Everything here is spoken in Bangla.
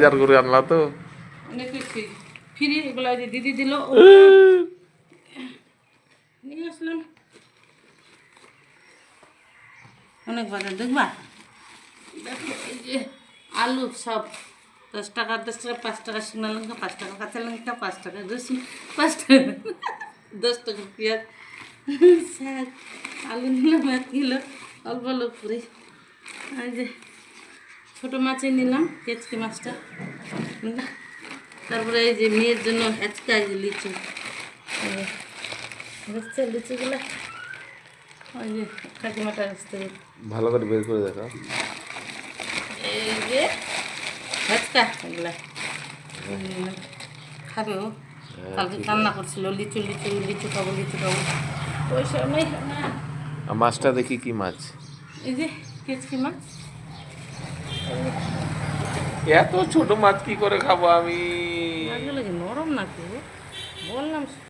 বাজার করে আনলা তো অনেক ফ্রি এগুলো যে দিদি দিল নিয়ে আসলাম অনেক বাজার দেখবা দেখো এই যে আলু সব 10 টাকা 5 টাকা শুকনো লঙ্কা 5 টাকা কাঁচা লঙ্কা 5 টাকা রসুন 5 টাকা 10 টাকা পেঁয়াজ শাক আলু নিলাম 1 কিলো অল্প অল্প করে এই যে ছোটো মাছই নিলাম কেচকি মাছটা তারপরে এই যে মেয়ের জন্য হেঁচকা এই যে লিচু দেখছে লিচুগুলো ওই যে কাকিমাটা আসতে ভালো করে বের করে দেখো এই যে হেঁচকা এগুলা খাবে ও কালকে কান্না করছিল লিচু লিচু লিচু খাবো পয়সা নেই না আর মাছটা দেখি কি মাছ এই যে কেচকি মাছ এত ছোট মাছ কি করে খাবো আমি মাছগুলো কি নরম নাকি বললাম